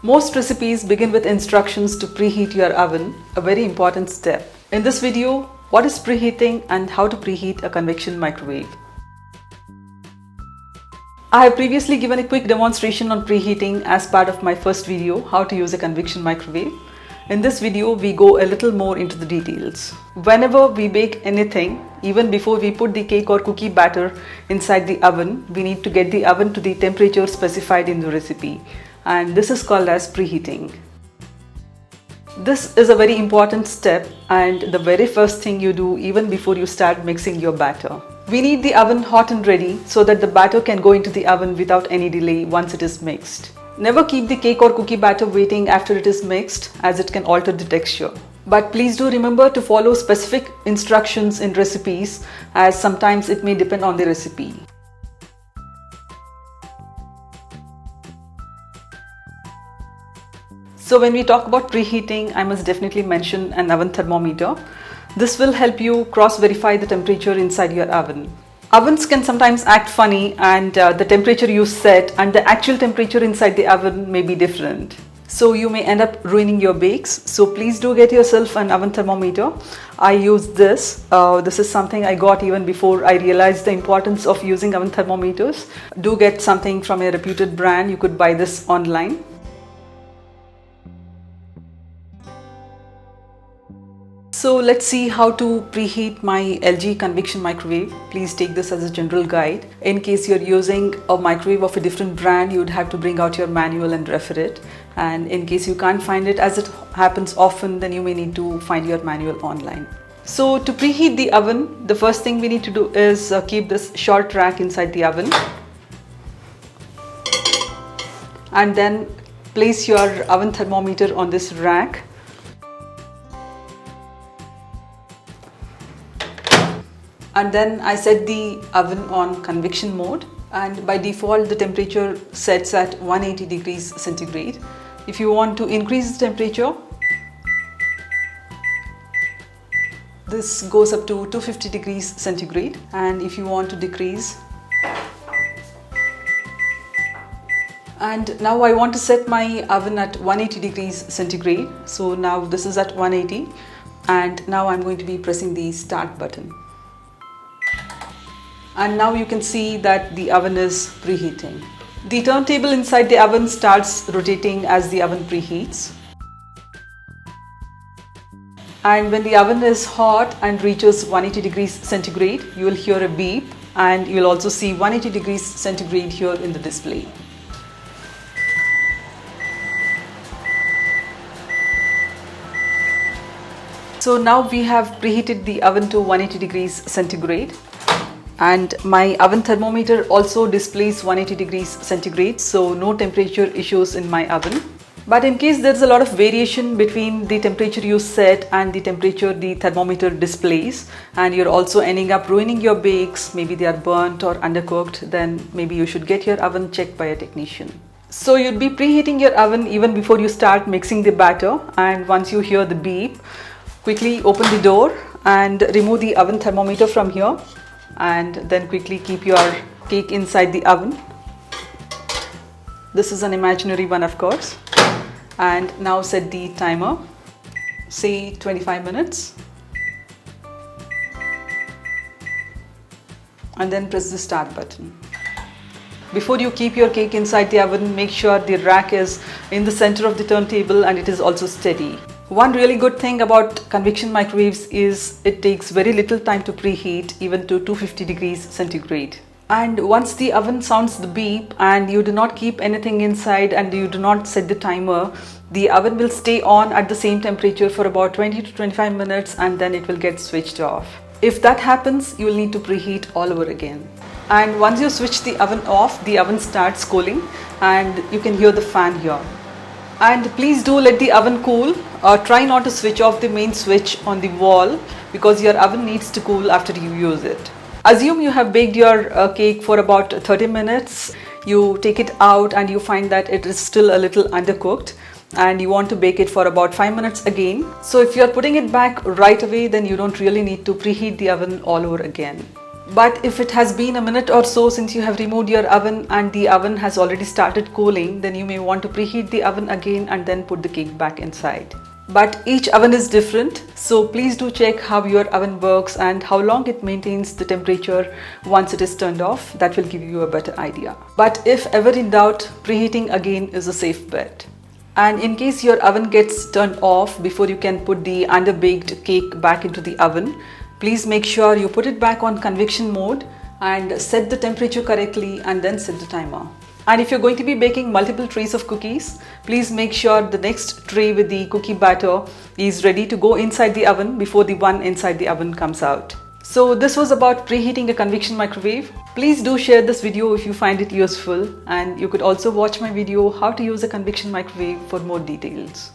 Most recipes begin with instructions to preheat your oven, a very important step. In this video, what is preheating and how to preheat a convection microwave. I have previously given a quick demonstration on preheating as part of my first video, how to use a convection microwave. In this video, we go a little more into the details. Whenever we bake anything, even before we put the cake or cookie batter inside the oven, we need to get the oven to the temperature specified in the recipe. And this is called as preheating. This is a very important step and the very first thing you do even before you start mixing your batter. We need the oven hot and ready so that the batter can go into the oven without any delay once it is mixed. Never keep the cake or cookie batter waiting after it is mixed, as it can alter the texture. But please do remember to follow specific instructions in recipes, as sometimes it may depend on the recipe. So when we talk about preheating, I must definitely mention an oven thermometer. This will help you cross-verify the temperature inside your oven. Ovens can sometimes act funny and the temperature you set and the actual temperature inside the oven may be different. So you may end up ruining your bakes. So please do get yourself an oven thermometer. I use this. This is something I got even before I realized the importance of using oven thermometers. Do get something from a reputed brand. You could buy this online. So let's see how to preheat my LG convection microwave. Please take this as a general guide. In case you're using a microwave of a different brand, you'd have to bring out your manual and refer it. And in case you can't find it, as it happens often, then you may need to find your manual online. So to preheat the oven, the first thing we need to do is keep this short rack inside the oven. And then place your oven thermometer on this rack. And then I set the oven on convection mode, and by default the temperature sets at 180 degrees centigrade. If you want to increase the temperature, this goes up to 250 degrees centigrade, and if you want to decrease. And now I want to set my oven at 180 degrees centigrade. So now this is at 180, and now I'm going to be pressing the start button. And now you can see that the oven is preheating. The turntable inside the oven starts rotating as the oven preheats. And when the oven is hot and reaches 180 degrees centigrade, you will hear a beep, and you will also see 180 degrees centigrade here in the display. So now we have preheated the oven to 180 degrees centigrade. And my oven thermometer also displays 180 degrees centigrade, so no temperature issues in my oven. But in case there's a lot of variation between the temperature you set and the temperature the thermometer displays, and you're also ending up ruining your bakes, maybe they are burnt or undercooked, then maybe you should get your oven checked by a technician. So you'd be preheating your oven even before you start mixing the batter, and once you hear the beep, quickly open the door and remove the oven thermometer from here. And then quickly keep your cake inside the oven. This is an imaginary one, of course. And now set the timer, say 25 minutes. And then press the start button. Before you keep your cake inside the oven, make sure the rack is in the center of the turntable and it is also steady. One really good thing about convection microwaves is it takes very little time to preheat, even to 250 degrees centigrade. And once the oven sounds the beep and you do not keep anything inside and you do not set the timer, the oven will stay on at the same temperature for about 20 to 25 minutes and then it will get switched off. If that happens, you will need to preheat all over again. And once you switch the oven off, the oven starts cooling and you can hear the fan here. And please do let the oven cool. Try not to switch off the main switch on the wall because your oven needs to cool after you use it. Assume you have baked your cake for about 30 minutes. You take it out and you find that it is still a little undercooked and you want to bake it for about 5 minutes again. So if you're putting it back right away, then you don't really need to preheat the oven all over again. But if it has been a minute or so since you have removed your oven and the oven has already started cooling, then you may want to preheat the oven again and then put the cake back inside. But each oven is different, so please do check how your oven works and how long it maintains the temperature once it is turned off. That will give you a better idea. But if ever in doubt, preheating again is a safe bet. And in case your oven gets turned off before you can put the underbaked cake back into the oven, please make sure you put it back on convection mode and set the temperature correctly and then set the timer. And if you're going to be baking multiple trays of cookies, please make sure the next tray with the cookie batter is ready to go inside the oven before the one inside the oven comes out. So this was about preheating a convection microwave. Please do share this video if you find it useful, and you could also watch my video how to use a convection microwave for more details.